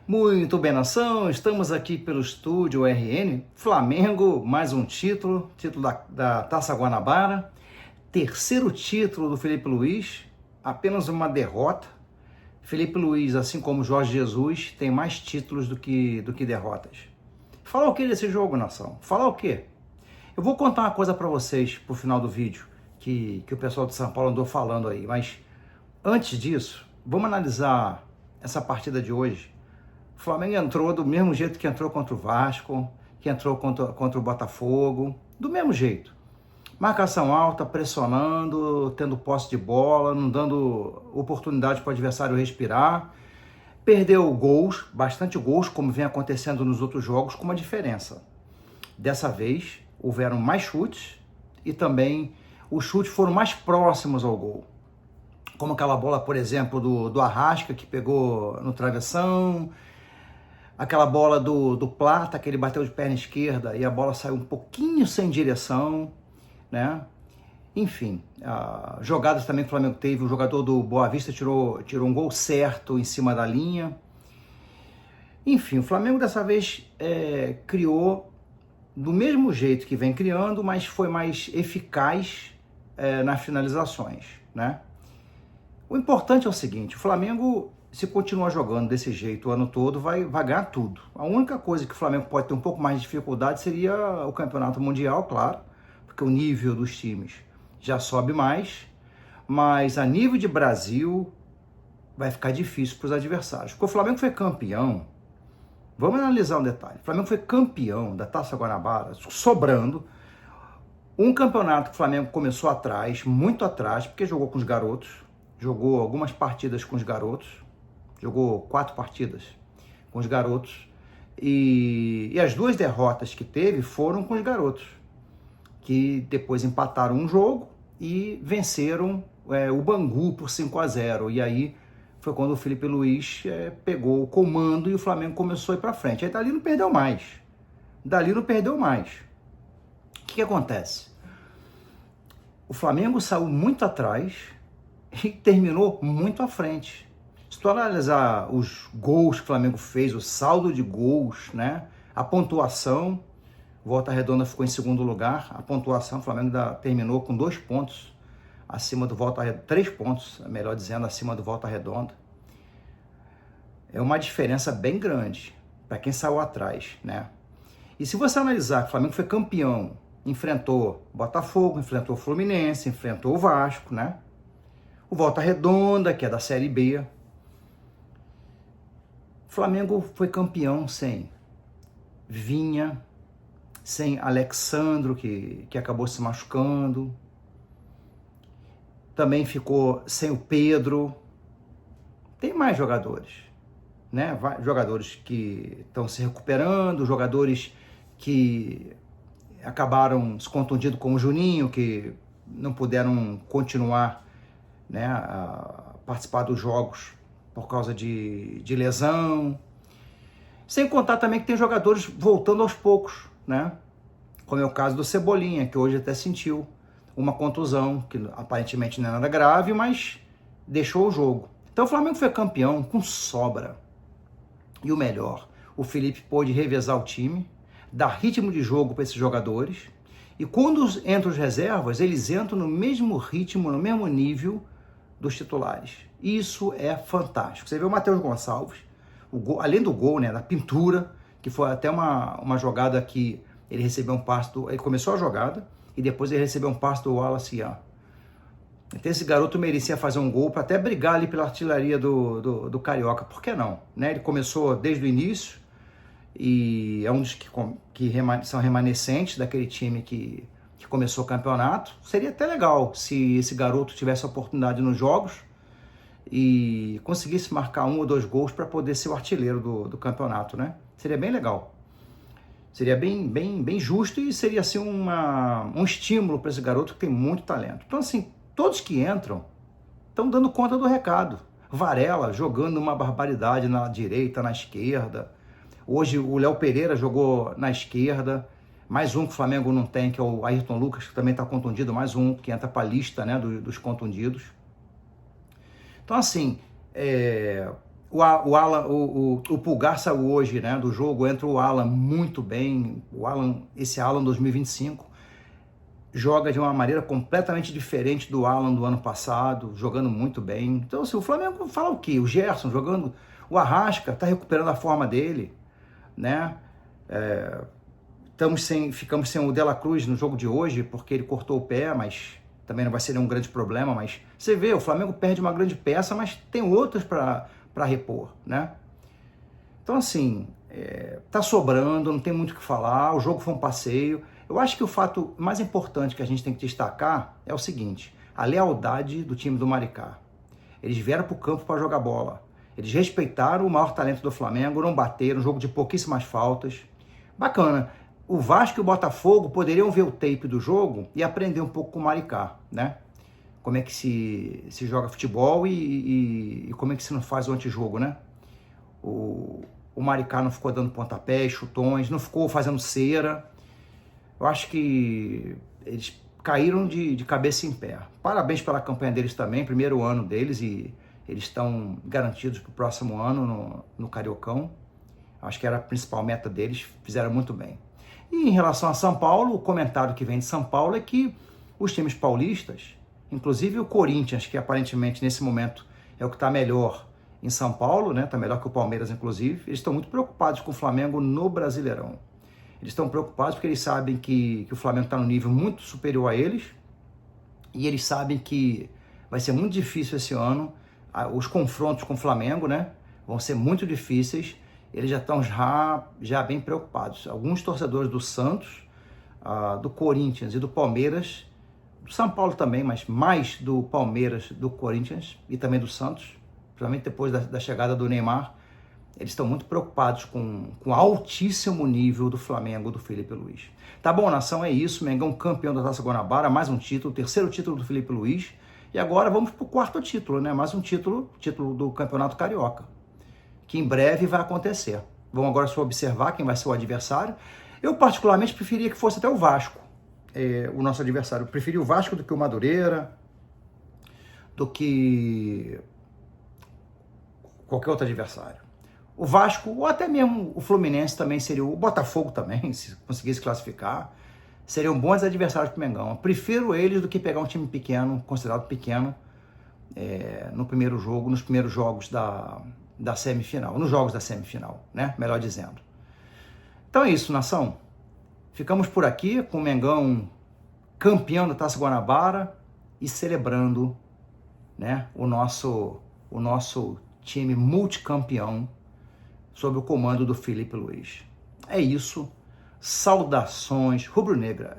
Muito bem, nação, estamos aqui pelo estúdio RN, Flamengo, mais um título da Taça Guanabara, terceiro título do Felipe Luiz, apenas uma derrota. Felipe Luiz, assim como Jorge Jesus, tem mais títulos do que derrotas. Falar o que desse jogo, nação? Falar o quê? Eu vou contar uma coisa para vocês pro final do vídeo, que o pessoal de São Paulo andou falando aí, mas antes disso, vamos analisar essa partida de hoje. O Flamengo entrou do mesmo jeito que entrou contra o Vasco, que entrou contra o Botafogo, do mesmo jeito. Marcação alta, pressionando, tendo posse de bola, não dando oportunidade para o adversário respirar. Perdeu gols, bastante gols, como vem acontecendo nos outros jogos, com uma diferença. Dessa vez, houveram mais chutes e também os chutes foram mais próximos ao gol. Como aquela bola, por exemplo, do Arrasca, que pegou no travessão. Aquela bola do Plata, que ele bateu de perna esquerda e a bola saiu um pouquinho sem direção, né? Enfim, jogadas também que o Flamengo teve, o jogador do Boa Vista tirou um gol certo em cima da linha. Enfim, o Flamengo dessa vez criou do mesmo jeito que vem criando, mas foi mais eficaz nas finalizações, né? O importante é o seguinte, o Flamengo, se continuar jogando desse jeito o ano todo, vai ganhar tudo. A única coisa que o Flamengo pode ter um pouco mais de dificuldade seria o Campeonato Mundial, claro, porque o nível dos times já sobe mais, mas a nível de Brasil vai ficar difícil para os adversários. Porque o Flamengo foi campeão, vamos analisar um detalhe, o Flamengo foi campeão da Taça Guanabara, sobrando, um campeonato que o Flamengo começou atrás, muito atrás, porque jogou com os garotos, jogou algumas partidas com os garotos, jogou 4 partidas com os garotos, e as 2 derrotas que teve foram com os garotos, que depois empataram um jogo e venceram o Bangu por 5-0, e aí foi quando o Felipe Luiz pegou o comando e o Flamengo começou a ir para frente. Aí dali não perdeu mais, O que acontece? O Flamengo saiu muito atrás e terminou muito à frente. Se tu analisar os gols que o Flamengo fez, o saldo de gols, né? A pontuação, Volta Redonda ficou em segundo lugar, a pontuação, o Flamengo terminou com 2 pontos acima do Volta Redonda, 3 pontos, melhor dizendo, acima do Volta Redonda. É uma diferença bem grande para quem saiu atrás, né? E se você analisar que o Flamengo foi campeão, enfrentou Botafogo, enfrentou o Fluminense, enfrentou o Vasco, né? O Volta Redonda, que é da Série B. O Flamengo foi campeão sem Vinha, sem Alexandro, que acabou se machucando. Também ficou sem o Pedro. Tem mais jogadores, né? Jogadores que estão se recuperando, jogadores que acabaram se contundindo com o Juninho, que não puderam continuar, né, a participar dos jogos por causa de lesão. Sem contar também que tem jogadores voltando aos poucos, né? Como é o caso do Cebolinha, que hoje até sentiu uma contusão, que aparentemente não é nada grave, mas deixou o jogo. Então o Flamengo foi campeão com sobra. E o melhor, o Felipe pôde revezar o time, dar ritmo de jogo para esses jogadores, e quando entram os reservas, eles entram no mesmo ritmo, no mesmo nível dos titulares. Isso é fantástico. Você vê o Matheus Gonçalves, além do gol, né, da pintura, que foi até uma jogada que ele recebeu um passe ele começou a jogada e depois ele recebeu um passe do Wallace Ian. Então esse garoto merecia fazer um gol para até brigar ali pela artilharia do Carioca. Por que não? Né? Ele começou desde o início e é um dos que são remanescentes daquele time que começou o campeonato. Seria até legal se esse garoto tivesse a oportunidade nos jogos e conseguisse marcar 1 ou 2 gols para poder ser o artilheiro do campeonato, né? Seria bem legal. Seria bem justo e seria assim um estímulo para esse garoto que tem muito talento. Então assim, todos que entram estão dando conta do recado. Varela jogando uma barbaridade na direita, na esquerda. Hoje o Léo Pereira jogou na esquerda. Mais um que o Flamengo não tem, que é o Ayrton Lucas, que também está contundido. Mais um que entra para a lista, né, dos contundidos. Então assim, o Pulgar saiu hoje, né, do jogo, entra o Alan muito bem. Esse Alan 2025 joga de uma maneira completamente diferente do Alan do ano passado, jogando muito bem. Então, assim, o Flamengo fala o quê? O Gerson jogando, o Arrasca está recuperando a forma dele, né? Ficamos sem o De La Cruz no jogo de hoje, porque ele cortou o pé, mas também não vai ser nenhum grande problema. Mas você vê, o Flamengo perde uma grande peça, mas tem outras para repor, né? Então, assim, tá sobrando, não tem muito o que falar, o jogo foi um passeio. Eu acho que o fato mais importante que a gente tem que destacar é o seguinte: a lealdade do time do Maricá. Eles vieram para o campo para jogar bola. Eles respeitaram o maior talento do Flamengo, não bateram, um jogo de pouquíssimas faltas. Bacana. O Vasco e o Botafogo poderiam ver o tape do jogo e aprender um pouco com o Maricá, né? Como é que se joga futebol e como é que se não faz o antijogo, né? O Maricá não ficou dando pontapés, chutões, não ficou fazendo cera. Eu acho que eles caíram de cabeça em pé. Parabéns pela campanha deles também, primeiro ano deles, e eles estão garantidos para o próximo ano no Cariocão. Acho que era a principal meta deles, fizeram muito bem. E em relação a São Paulo, o comentário que vem de São Paulo é que os times paulistas, inclusive o Corinthians, que aparentemente nesse momento é o que está melhor em São Paulo, né? Está melhor que o Palmeiras, inclusive, eles estão muito preocupados com o Flamengo no Brasileirão. Eles estão preocupados porque eles sabem que o Flamengo está num nível muito superior a eles, e eles sabem que vai ser muito difícil esse ano. Os confrontos com o Flamengo, né, vão ser muito difíceis. Eles já estão já bem preocupados. Alguns torcedores do Santos, do Corinthians e do Palmeiras, do São Paulo também, mas mais do Palmeiras, do Corinthians e também do Santos, principalmente depois da chegada do Neymar, eles estão muito preocupados com o altíssimo nível do Flamengo, do Felipe Luiz. Tá bom, nação, é isso. Mengão campeão da Taça Guanabara, mais um título, terceiro título do Felipe Luiz. E agora vamos para o quarto título, né? Mais um título do Campeonato Carioca, que em breve vai acontecer. Vamos agora só observar quem vai ser o adversário. Eu particularmente preferia que fosse até o Vasco, o nosso adversário. Eu preferia o Vasco do que o Madureira, do que qualquer outro adversário. O Vasco, ou até mesmo o Fluminense também seria, o Botafogo também, se conseguisse classificar, seriam bons adversários para o Mengão. Eu prefiro eles do que pegar um time pequeno, considerado pequeno, no primeiro jogo, nos primeiros jogos da semifinal, nos jogos da semifinal, né? Melhor dizendo. Então é isso, nação. Ficamos por aqui com o Mengão campeão da Taça Guanabara e celebrando, né, o nosso time multicampeão sob o comando do Felipe Luiz. É isso. Saudações rubro-negras.